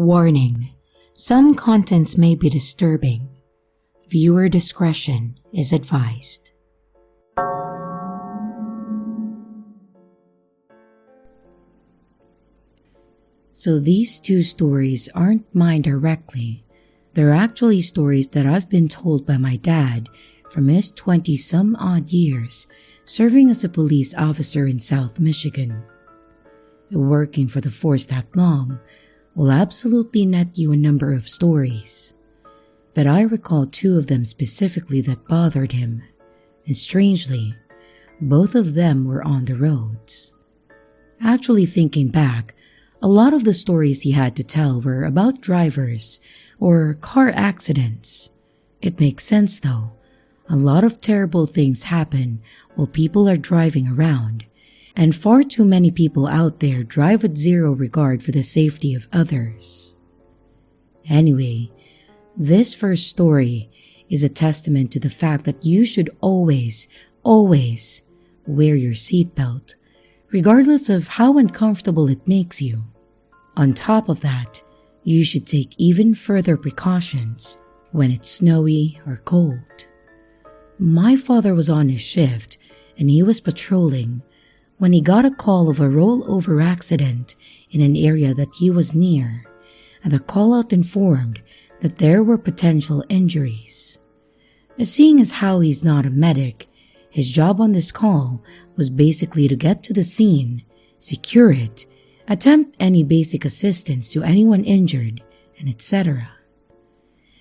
Warning: some contents may be disturbing. Viewer discretion is advised. So these two stories aren't mine directly. They're actually stories that I've been told by my dad from his 20-some-odd years serving as a police officer in South Michigan. Working for the force that long will absolutely net you a number of stories, but I recall two of them specifically that bothered him, and strangely, both of them were on the roads. Actually, thinking back, a lot of the stories he had to tell were about drivers or car accidents. It makes sense though. A lot of terrible things happen while people are driving around, and far too many people out there drive with zero regard for the safety of others. Anyway, this first story is a testament to the fact that you should always wear your seatbelt, regardless of how uncomfortable it makes you. On top of that, you should take even further precautions when it's snowy or cold. My father was on his shift and he was patrolling when he got a call of a rollover accident in an area that he was near, and the call-out informed that there were potential injuries. Seeing as how he's not a medic, his job on this call was basically to get to the scene, secure it, attempt any basic assistance to anyone injured, and etc.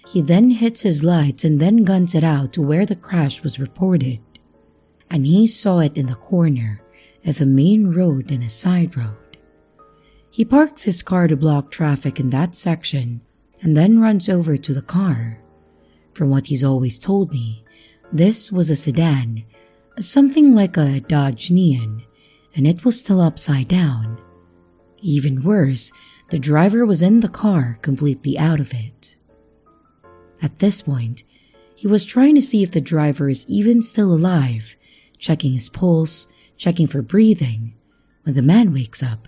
He then hits his lights and then guns it out to where the crash was reported, and he saw it in the corner of a main road and a side road. He parks his car to block traffic in that section and then runs over to the car. From what he's always told me, this was a sedan, something like a Dodge Neon, and it was still upside down. Even worse, the driver was in the car completely out of it. At this point, he was trying to see if the driver is even still alive, checking his pulse, checking for breathing, when the man wakes up.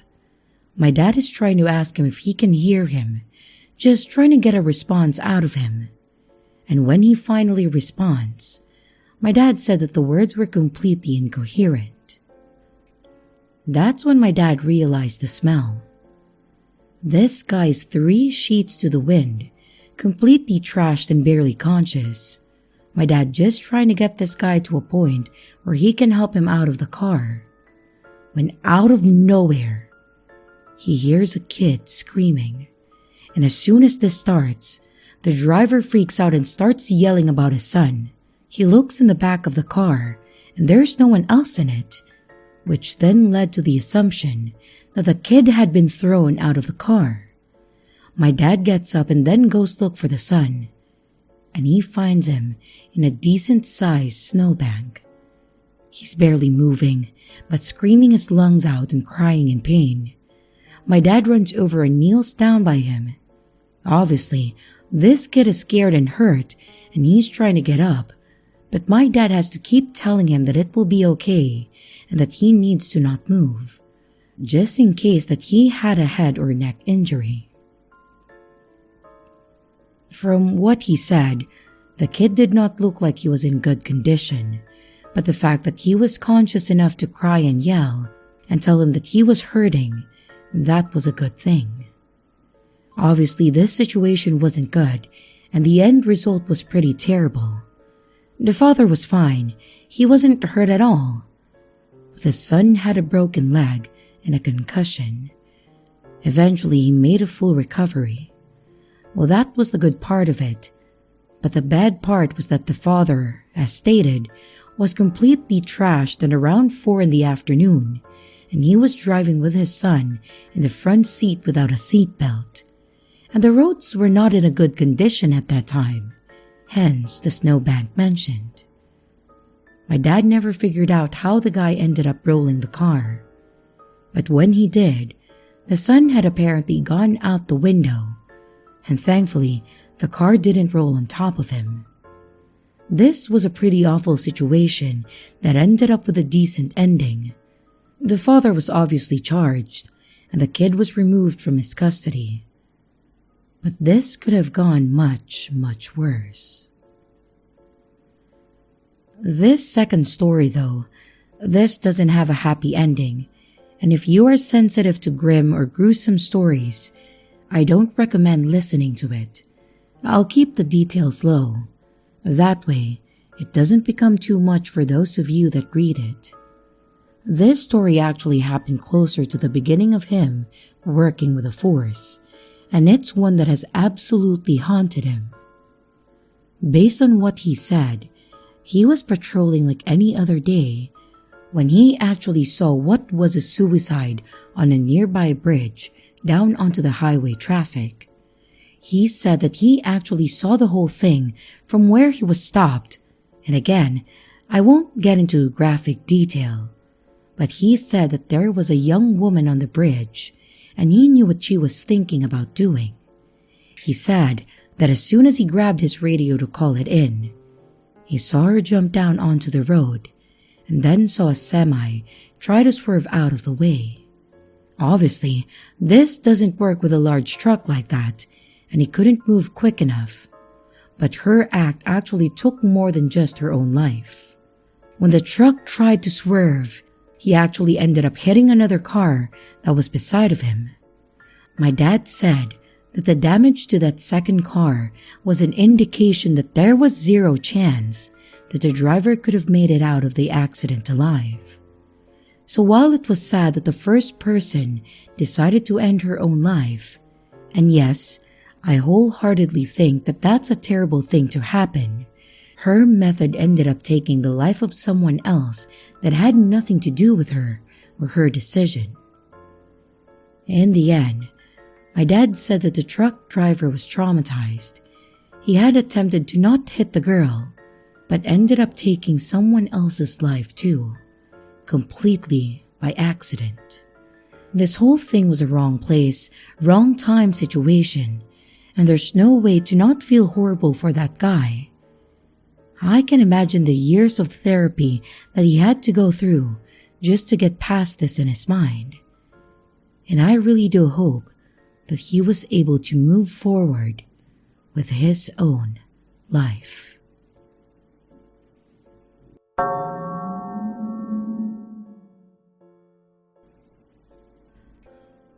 My dad is trying to ask him if he can hear him, just trying to get a response out of him. And when he finally responds, my dad said that the words were completely incoherent. That's when my dad realized the smell. This guy's 3 sheets to the wind, completely trashed and barely conscious. My dad just trying to get this guy to a point where he can help him out of the car. When out of nowhere, he hears a kid screaming. And as soon as this starts, the driver freaks out and starts yelling about his son. He looks in the back of the car and there's no one else in it, which then led to the assumption that the kid had been thrown out of the car. My dad gets up and then goes look for the son, and he finds him in a decent-sized snowbank. He's barely moving, but screaming his lungs out and crying in pain. My dad runs over and kneels down by him. Obviously, this kid is scared and hurt, and he's trying to get up, but my dad has to keep telling him that it will be okay and that he needs to not move, just in case that he had a head or neck injury. From what he said, the kid did not look like he was in good condition, but the fact that he was conscious enough to cry and yell and tell him that he was hurting, that was a good thing. Obviously, this situation wasn't good, and the end result was pretty terrible. The father was fine, he wasn't hurt at all. The son had a broken leg and a concussion. Eventually, he made a full recovery. Well, that was the good part of it, but the bad part was that the father, as stated, was completely trashed at around 4 in the afternoon, and he was driving with his son in the front seat without a seatbelt, and the roads were not in a good condition at that time, hence the snowbank mentioned. My dad never figured out how the guy ended up rolling the car, but when he did, the son had apparently gone out the window, and thankfully, the car didn't roll on top of him. This was a pretty awful situation that ended up with a decent ending. The father was obviously charged, and the kid was removed from his custody. But this could have gone much, much worse. This second story though, this doesn't have a happy ending, and if you are sensitive to grim or gruesome stories, I don't recommend listening to it. I'll keep the details low. That way, it doesn't become too much for those of you that read it. This story actually happened closer to the beginning of him working with a force, and it's one that has absolutely haunted him. Based on what he said, he was patrolling like any other day when he actually saw what was a suicide on a nearby bridge down onto the highway traffic. He said that he actually saw the whole thing from where he was stopped, and again, I won't get into graphic detail, but he said that there was a young woman on the bridge and he knew what she was thinking about doing. He said that as soon as he grabbed his radio to call it in, he saw her jump down onto the road and then saw a semi try to swerve out of the way. Obviously, this doesn't work with a large truck like that, and he couldn't move quick enough. But her act actually took more than just her own life. When the truck tried to swerve, he actually ended up hitting another car that was beside of him. My dad said that the damage to that second car was an indication that there was zero chance that the driver could have made it out of the accident alive. So while it was sad that the first person decided to end her own life, and yes, I wholeheartedly think that that's a terrible thing to happen, her method ended up taking the life of someone else that had nothing to do with her or her decision. In the end, my dad said that the truck driver was traumatized. He had attempted to not hit the girl, but ended up taking someone else's life too, completely by accident. This whole thing was a wrong place, wrong time situation, and there's no way to not feel horrible for that guy. I can imagine the years of therapy that he had to go through just to get past this in his mind. And I really do hope that he was able to move forward with his own life.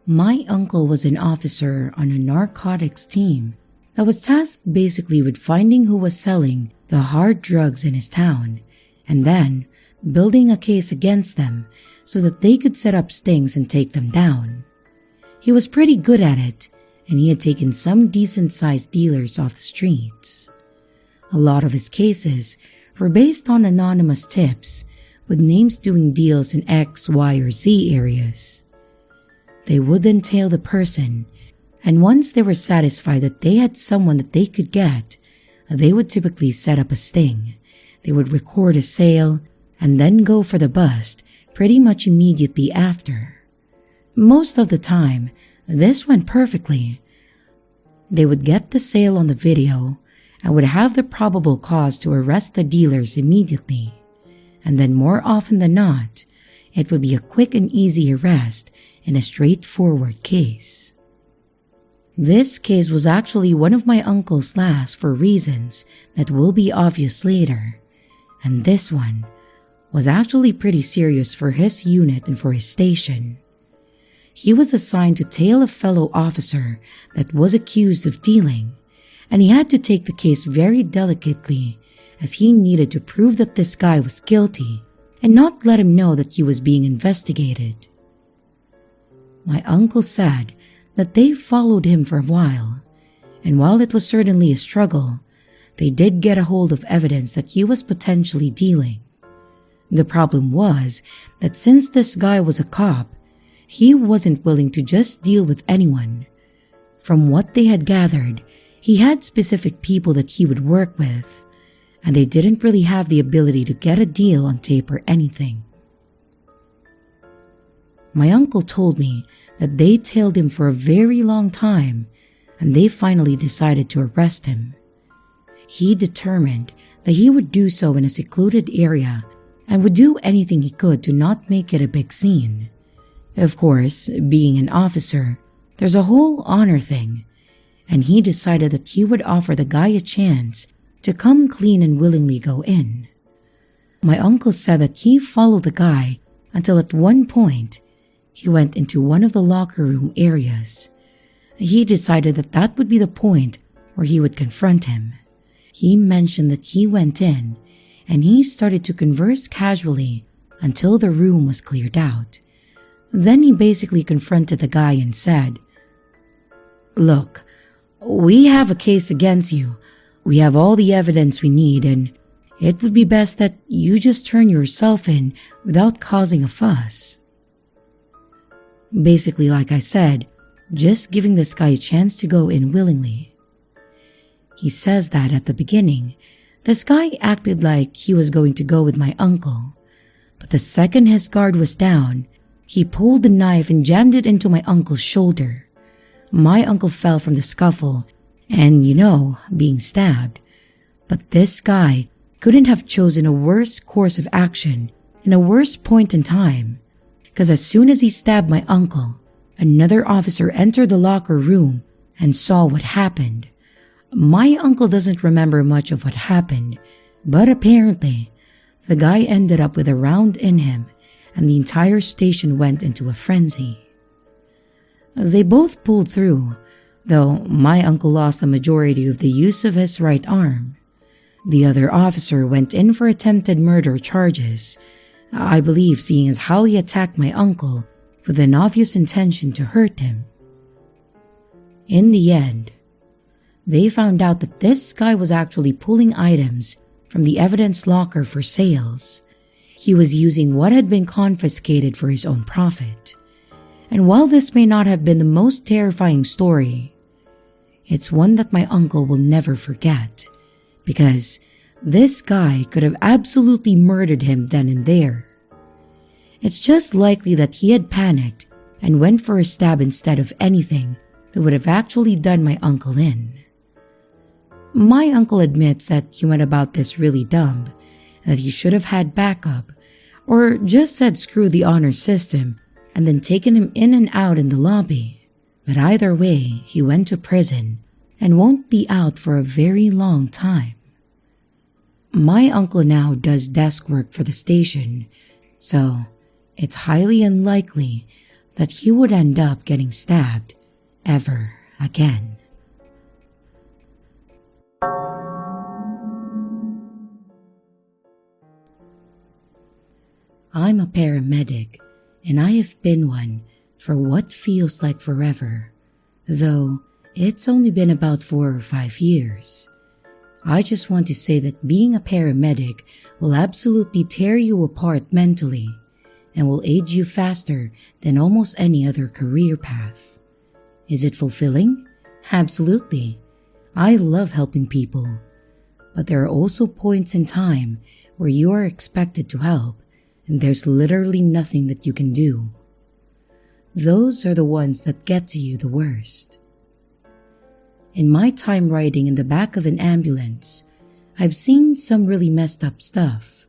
My uncle was an officer on a narcotics team that was tasked basically with finding who was selling the hard drugs in his town and then building a case against them so that they could set up stings and take them down. He was pretty good at it, and he had taken some decent-sized dealers off the streets. A lot of his cases were based on anonymous tips with names doing deals in X, Y, or Z areas. They would then tail the person, and once they were satisfied that they had someone that they could get, they would typically set up a sting. They would record a sale and then go for the bust pretty much immediately after. Most of the time, this went perfectly. They would get the sale on the video and would have the probable cause to arrest the dealers immediately. And then more often than not, it would be a quick and easy arrest in a straightforward case. This case was actually one of my uncle's last for reasons that will be obvious later, and this one was actually pretty serious for his unit and for his station. He was assigned to tail a fellow officer that was accused of dealing, and he had to take the case very delicately as he needed to prove that this guy was guilty and not let him know that he was being investigated. My uncle said that they followed him for a while, and while it was certainly a struggle, they did get a hold of evidence that he was potentially dealing. The problem was that since this guy was a cop, he wasn't willing to just deal with anyone. From what they had gathered, he had specific people that he would work with, and they didn't really have the ability to get a deal on tape or anything. My uncle told me that they tailed him for a very long time, and they finally decided to arrest him. He determined that he would do so in a secluded area and would do anything he could to not make it a big scene. Of course, being an officer, there's a whole honor thing, and he decided that he would offer the guy a chance to come clean and willingly go in. My uncle said that he followed the guy until at one point he went into one of the locker room areas. He decided that that would be the point where he would confront him. He mentioned that he went in and he started to converse casually until the room was cleared out. Then he basically confronted the guy and said, "Look, we have a case against you. We have all the evidence we need, and it would be best that you just turn yourself in without causing a fuss." Basically, like I said, just giving this guy a chance to go in willingly. He says that at the beginning, this guy acted like he was going to go with my uncle, but the second his guard was down, he pulled the knife and jammed it into my uncle's shoulder. My uncle fell from the scuffle and, being stabbed. But this guy couldn't have chosen a worse course of action and a worse point in time, because as soon as he stabbed my uncle, another officer entered the locker room and saw what happened. My uncle doesn't remember much of what happened, but apparently, the guy ended up with a round in him and the entire station went into a frenzy. They both pulled through, though my uncle lost the majority of the use of his right arm. The other officer went in for attempted murder charges, I believe seeing as how he attacked my uncle with an obvious intention to hurt him. In the end, they found out that this guy was actually pulling items from the evidence locker for sales. He was using what had been confiscated for his own profit. And while this may not have been the most terrifying story, it's one that my uncle will never forget, because this guy could have absolutely murdered him then and there. It's just likely that he had panicked and went for a stab instead of anything that would have actually done my uncle in. My uncle admits that he went about this really dumb, and that he should have had backup, or just said screw the honor system and then taken him in and out in the lobby. But either way, he went to prison and won't be out for a very long time. My uncle now does desk work for the station, so it's highly unlikely that he would end up getting stabbed ever again. I'm a paramedic, and I have been one for what feels like forever, though it's only been about 4 or 5 years. I just want to say that being a paramedic will absolutely tear you apart mentally and will age you faster than almost any other career path. Is it fulfilling? Absolutely. I love helping people, but there are also points in time where you are expected to help and there's literally nothing that you can do. Those are the ones that get to you the worst. In my time riding in the back of an ambulance, I've seen some really messed up stuff.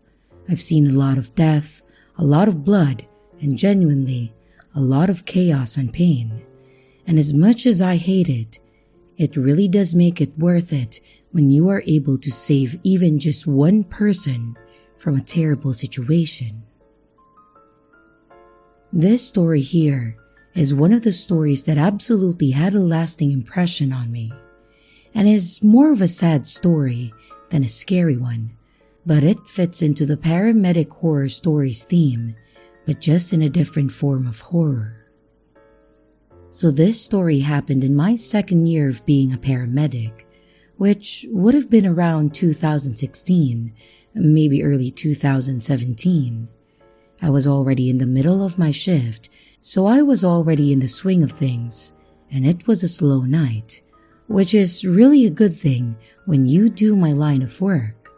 I've seen a lot of death, a lot of blood, and genuinely, a lot of chaos and pain. And as much as I hate it, it really does make it worth it when you are able to save even just one person from a terrible situation. This story here is one of the stories that absolutely had a lasting impression on me, and is more of a sad story than a scary one, but it fits into the Paramedic Horror Stories theme, but just in a different form of horror. So this story happened in my second year of being a paramedic, which would have been around 2016, maybe early 2017. I was already in the middle of my shift, so I was already in the swing of things, and it was a slow night, which is really a good thing when you do my line of work.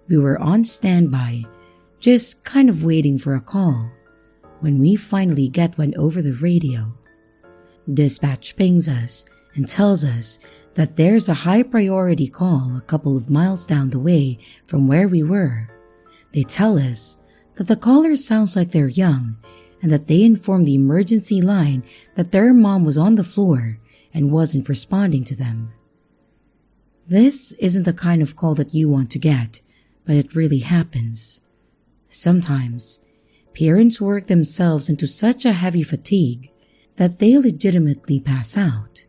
We were on standby, just kind of waiting for a call, when we finally get one over the radio. Dispatch pings us and tells us that there's a high priority call a couple of miles down the way from where we were. They tell us that the caller sounds like they're young and that they informed the emergency line that their mom was on the floor and wasn't responding to them. This isn't the kind of call that you want to get, but it really happens. Sometimes, parents work themselves into such a heavy fatigue that they legitimately pass out.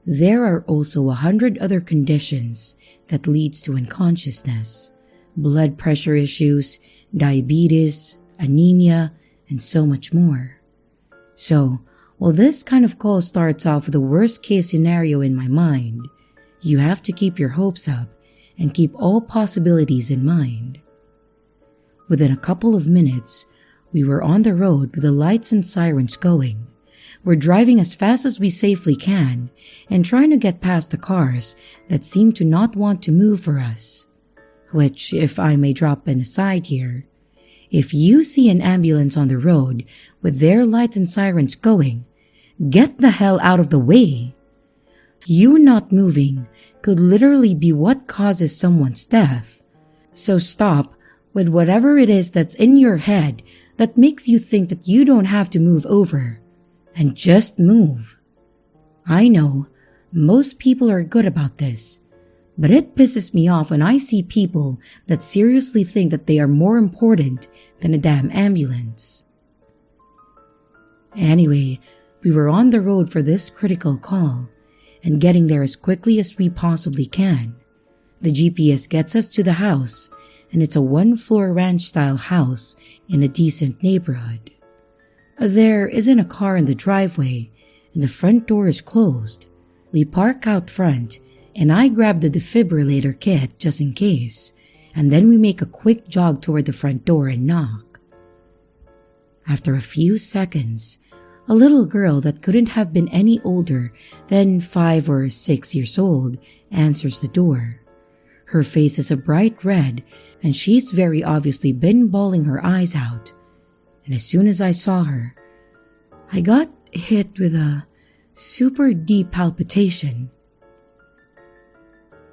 There are also 100 other conditions that leads to unconsciousness, blood pressure issues, diabetes, anemia, and so much more. So, while this kind of call starts off with the worst case scenario in my mind, you have to keep your hopes up and keep all possibilities in mind. Within a couple of minutes, we were on the road with the lights and sirens going. We're driving as fast as we safely can and trying to get past the cars that seem to not want to move for us. Which, if I may drop an aside here, if you see an ambulance on the road with their lights and sirens going, get the hell out of the way. You not moving could literally be what causes someone's death. So stop with whatever it is that's in your head that makes you think that you don't have to move over. And just move. I know, most people are good about this, but it pisses me off when I see people that seriously think that they are more important than a damn ambulance. Anyway, we were on the road for this critical call, and getting there as quickly as we possibly can. The GPS gets us to the house, and it's a one-floor ranch-style house in a decent neighborhood. There isn't a car in the driveway, and the front door is closed. We park out front, and I grab the defibrillator kit just in case, and then we make a quick jog toward the front door and knock. After a few seconds, a little girl that couldn't have been any older than 5 or 6 years old answers the door. Her face is a bright red, and she's very obviously been bawling her eyes out. And as soon as I saw her, I got hit with a super deep palpitation.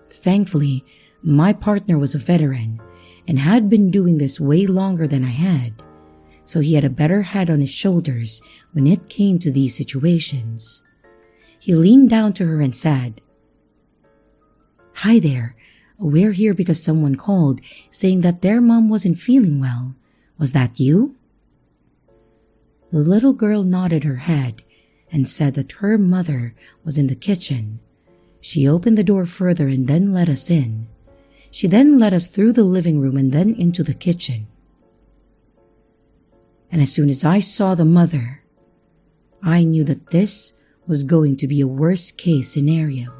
Thankfully, my partner was a veteran and had been doing this way longer than I had, so he had a better head on his shoulders when it came to these situations. He leaned down to her and said, "Hi there, we're here because someone called saying that their mom wasn't feeling well. Was that you?" The little girl nodded her head and said that her mother was in the kitchen. She opened the door further and then let us in. She then led us through the living room and then into the kitchen. And as soon as I saw the mother, I knew that this was going to be a worst case scenario.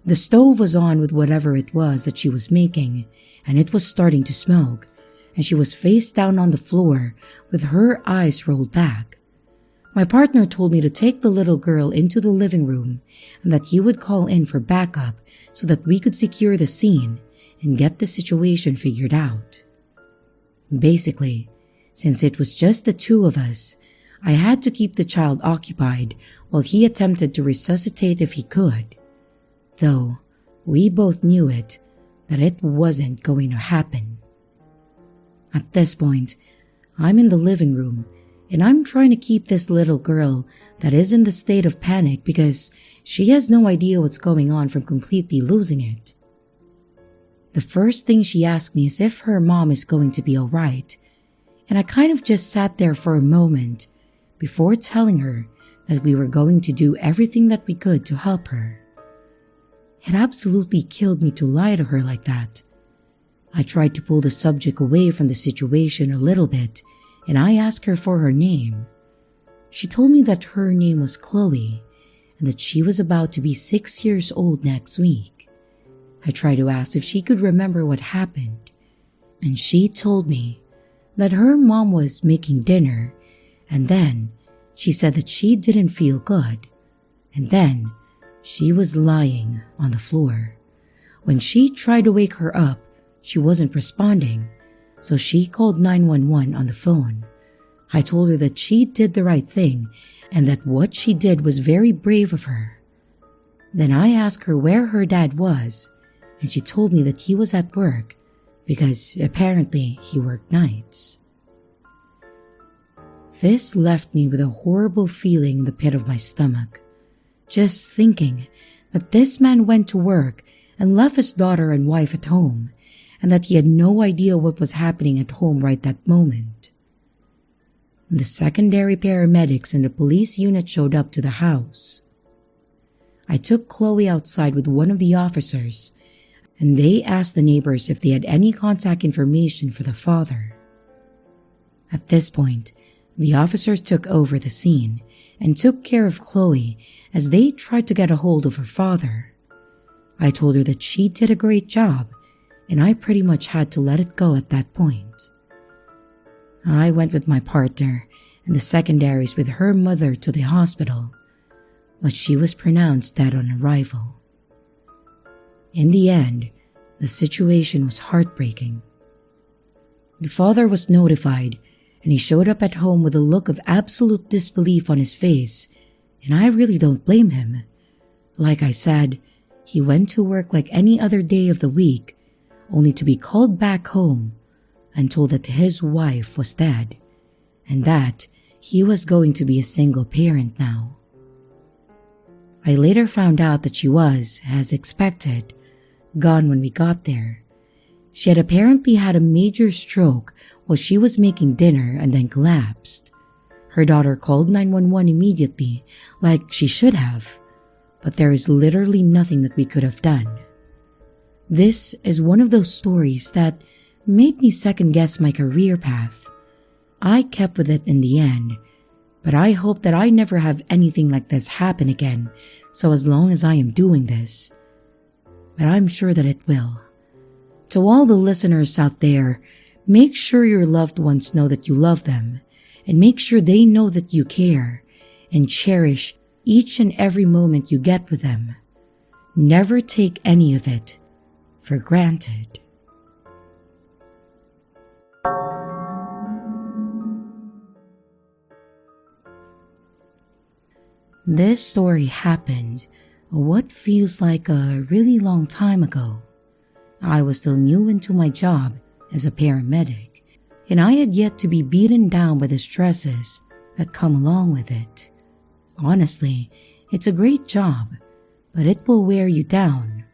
The stove was on with whatever it was that she was making, and it was starting to smoke, and she was face down on the floor with her eyes rolled back. My partner told me to take the little girl into the living room and that he would call in for backup so that we could secure the scene and get the situation figured out. Basically, since it was just the two of us, I had to keep the child occupied while he attempted to resuscitate if he could. Though we both knew that it wasn't going to happen. At this point, I'm in the living room and I'm trying to keep this little girl that is in the state of panic because she has no idea what's going on from completely losing it. The first thing she asked me is if her mom is going to be alright, and I kind of just sat there for a moment before telling her that we were going to do everything that we could to help her. It absolutely killed me to lie to her like that. I tried to pull the subject away from the situation a little bit, and I asked her for her name. She told me that her name was Chloe, and that she was about to be 6 years old next week. I tried to ask if she could remember what happened, and she told me that her mom was making dinner, and then she said that she didn't feel good, and then she was lying on the floor. When she tried to wake her up, she wasn't responding, so she called 911 on the phone. I told her that she did the right thing and that what she did was very brave of her. Then I asked her where her dad was, and she told me that he was at work because apparently he worked nights. This left me with a horrible feeling in the pit of my stomach. just thinking that this man went to work and left his daughter and wife at home, and that he had no idea what was happening at home right that moment. When the secondary paramedics and the police unit showed up to the house, I took Chloe outside with one of the officers, and they asked the neighbors if they had any contact information for the father. At this point, the officers took over the scene and took care of Chloe as they tried to get a hold of her father. I told her that she did a great job, and I pretty much had to let it go at that point. I went with my partner and the secondaries with her mother to the hospital, but she was pronounced dead on arrival. In the end, the situation was heartbreaking. The father was notified, and he showed up at home with a look of absolute disbelief on his face, and I really don't blame him. Like I said, he went to work like any other day of the week, only to be called back home and told that his wife was dead, and that he was going to be a single parent now. I later found out that she was, as expected, gone when we got there. She had apparently had a major stroke while she was making dinner and then collapsed. Her daughter called 911 immediately, like she should have, but there is literally nothing that we could have done. This is one of those stories that made me second-guess my career path. I kept with it in the end, but I hope that I never have anything like this happen again, so as long as I am doing this. But I'm sure that it will. To all the listeners out there, make sure your loved ones know that you love them, and make sure they know that you care, and cherish each and every moment you get with them. Never take any of it for granted. This story happened what feels like a really long time ago. I was still new into my job as a paramedic, and I had yet to be beaten down by the stresses that come along with it. Honestly, it's a great job, but it will wear you down.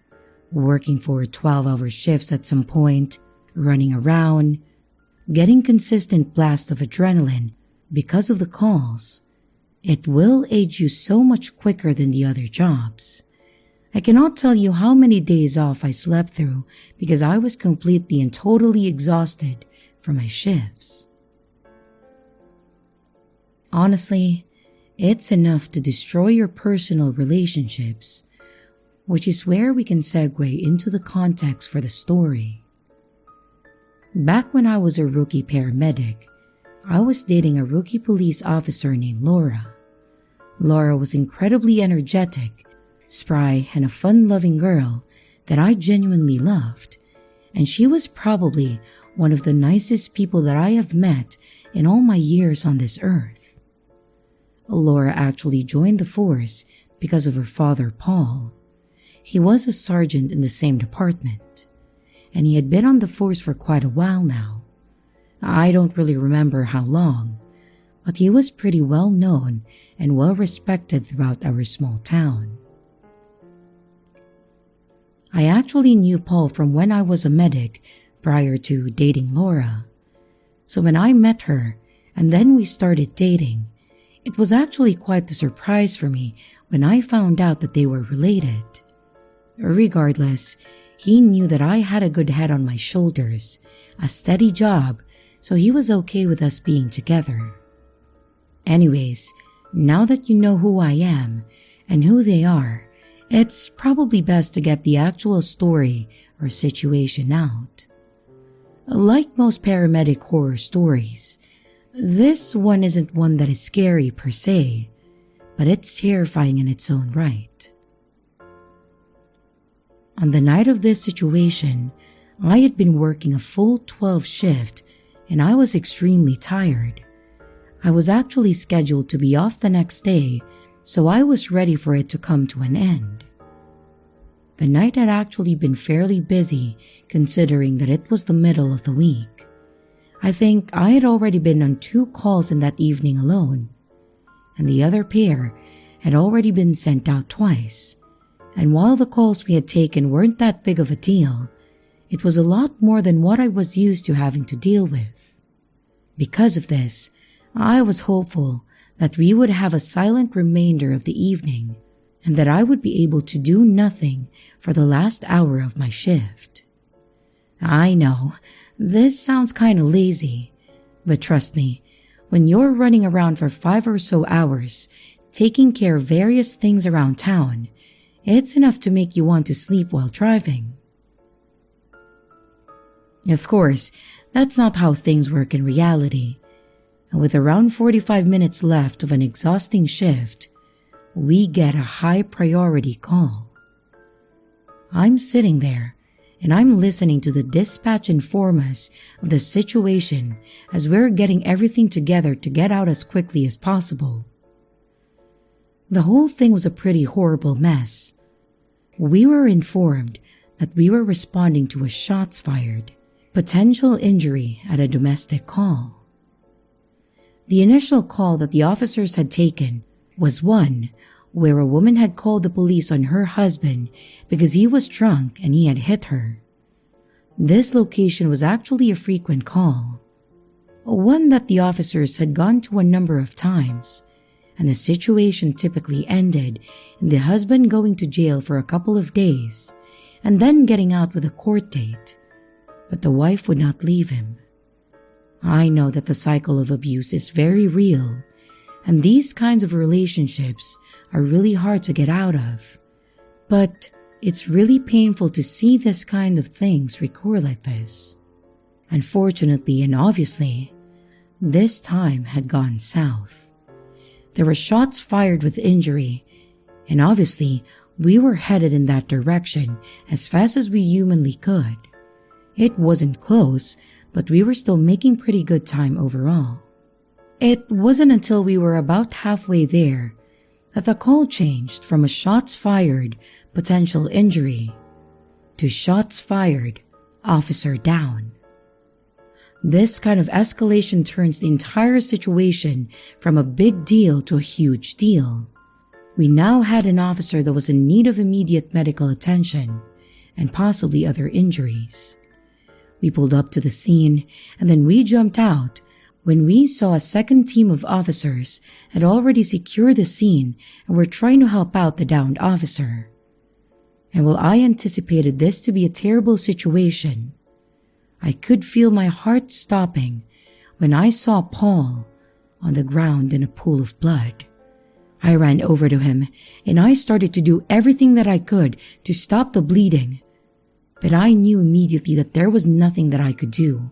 Working for 12-hour shifts at some point, running around, getting consistent blasts of adrenaline because of the calls. It will age you so much quicker than the other jobs. I cannot tell you how many days off I slept through because I was completely and totally exhausted from my shifts. Honestly, it's enough to destroy your personal relationships, which is where we can segue into the context for the story. Back when I was a rookie paramedic, I was dating a rookie police officer named Laura. Laura was incredibly energetic, spry, and a fun-loving girl that I genuinely loved, and she was probably one of the nicest people that I have met in all my years on this earth. Laura actually joined the force because of her father, Paul. He was a sergeant in the same department, and he had been on the force for quite a while now. I don't really remember how long, but he was pretty well known and well respected throughout our small town. I actually knew Paul from when I was a medic prior to dating Laura. So when I met her and then we started dating, it was actually quite the surprise for me when I found out that they were related. Regardless, he knew that I had a good head on my shoulders, a steady job, so he was okay with us being together. Anyways, now that you know who I am and who they are, it's probably best to get the actual story or situation out. Like most paramedic horror stories, this one isn't one that is scary per se, but it's terrifying in its own right. On the night of this situation, I had been working a full 12 shift and I was extremely tired. I was actually scheduled to be off the next day, so I was ready for it to come to an end. The night had actually been fairly busy considering that it was the middle of the week. I think I had already been on 2 calls in that evening alone, and the other pair had already been sent out twice, and while the calls we had taken weren't that big of a deal, it was a lot more than what I was used to having to deal with. Because of this, I was hopeful that we would have a silent remainder of the evening and that I would be able to do nothing for the last hour of my shift. I know, this sounds kinda lazy, but trust me, when you're running around for 5 or so hours, taking care of various things around town, it's enough to make you want to sleep while driving. Of course, that's not how things work in reality, and with around 45 minutes left of an exhausting shift, we get a high priority call. I'm sitting there and I'm listening to the dispatch inform us of the situation as we're getting everything together to get out as quickly as possible. The whole thing was a pretty horrible mess. We were informed that we were responding to a shots fired, potential injury at a domestic call. The initial call that the officers had taken was one where a woman had called the police on her husband because he was drunk and he had hit her. This location was actually a frequent call, one that the officers had gone to a number of times, and the situation typically ended in the husband going to jail for a couple of days and then getting out with a court date, but the wife would not leave him. I know that the cycle of abuse is very real, and these kinds of relationships are really hard to get out of. But it's really painful to see this kind of things recur like this. Unfortunately and obviously, this time had gone south. There were shots fired with injury, and obviously we were headed in that direction as fast as we humanly could. It wasn't close, but we were still making pretty good time overall. It wasn't until we were about halfway there that the call changed from a shots fired, potential injury to shots fired, officer down. This kind of escalation turns the entire situation from a big deal to a huge deal. We now had an officer that was in need of immediate medical attention and possibly other injuries. We pulled up to the scene and then we jumped out when we saw a second team of officers had already secured the scene and were trying to help out the downed officer. And while I anticipated this to be a terrible situation, I could feel my heart stopping when I saw Paul on the ground in a pool of blood. I ran over to him and I started to do everything that I could to stop the bleeding, but I knew immediately that there was nothing that I could do.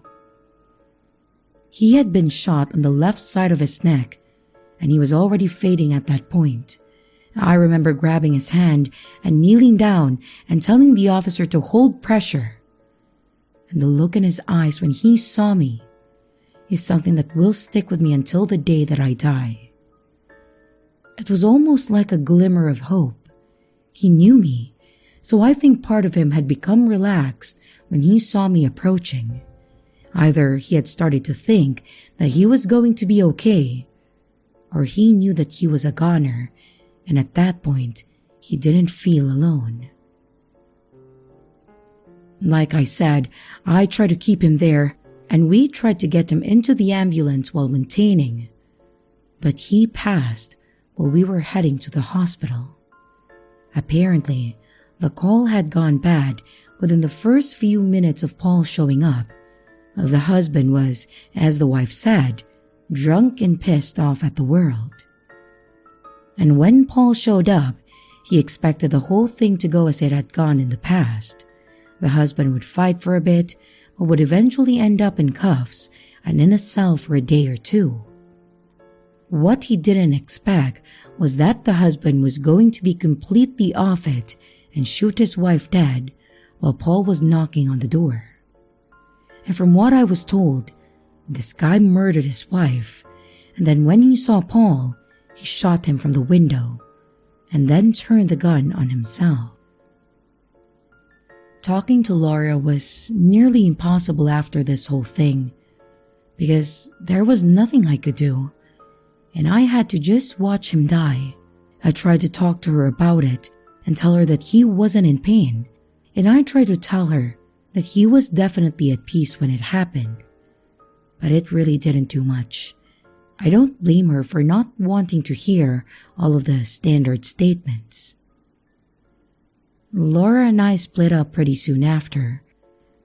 He had been shot on the left side of his neck, and he was already fading at that point. I remember grabbing his hand and kneeling down and telling the officer to hold pressure. And the look in his eyes when he saw me is something that will stick with me until the day that I die. It was almost like a glimmer of hope. He knew me, so I think part of him had become relaxed when he saw me approaching. Either he had started to think that he was going to be okay, or he knew that he was a goner, and at that point, he didn't feel alone. Like I said, I tried to keep him there, and we tried to get him into the ambulance while maintaining, but he passed while we were heading to the hospital. Apparently, the call had gone bad within the first few minutes of Paul showing up. The husband was, as the wife said, drunk and pissed off at the world. And when Paul showed up, he expected the whole thing to go as it had gone in the past. The husband would fight for a bit, but would eventually end up in cuffs and in a cell for a day or two. What he didn't expect was that the husband was going to be completely off it and shoot his wife dead while Paul was knocking on the door. And from what I was told, this guy murdered his wife, and then when he saw Paul, he shot him from the window, and then turned the gun on himself. Talking to Laura was nearly impossible after this whole thing, because there was nothing I could do, and I had to just watch him die I tried to talk to her about it and tell her that he wasn't in pain, and I tried to tell her that he was definitely at peace when it happened. But it really didn't do much. I don't blame her for not wanting to hear all of the standard statements. Laura and I split up pretty soon after.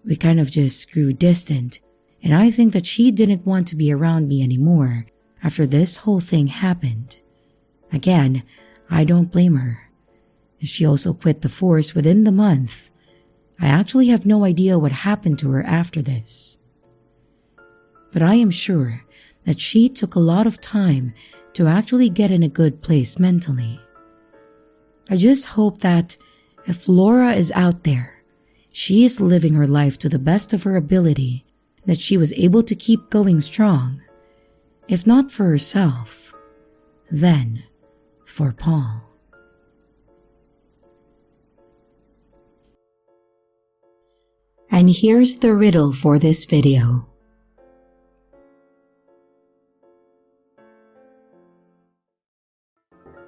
We kind of just grew distant, and I think that she didn't want to be around me anymore after this whole thing happened. Again, I don't blame her. She also quit the force within the month. I actually have no idea what happened to her after this. But I am sure that she took a lot of time to actually get in a good place mentally. I just hope that if Laura is out there, she is living her life to the best of her ability, that she was able to keep going strong. If not for herself, then for Paul. And here's the riddle for this video.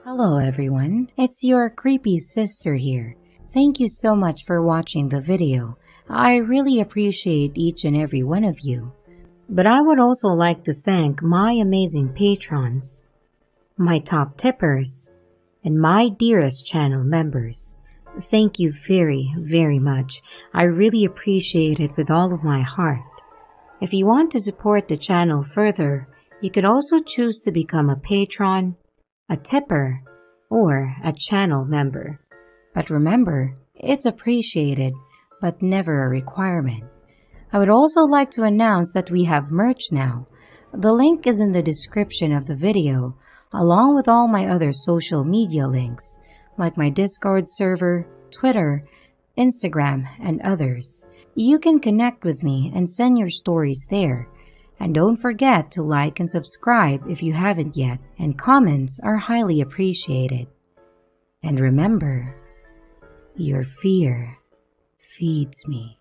Hello everyone, it's your creepy sister here. Thank you so much for watching the video. I really appreciate each and every one of you. But I would also like to thank my amazing patrons, my top tippers, and my dearest channel members. Thank you very, very much. I really appreciate it with all of my heart. If you want to support the channel further, you could also choose to become a patron, a tipper, or a channel member. But remember, it's appreciated, but never a requirement. I would also like to announce that we have merch now. The link is in the description of the video, along with all my other social media links, like my Discord server, Twitter, Instagram, and others. You can connect with me and send your stories there. And don't forget to like and subscribe if you haven't yet, and comments are highly appreciated. And remember, your fear feeds me.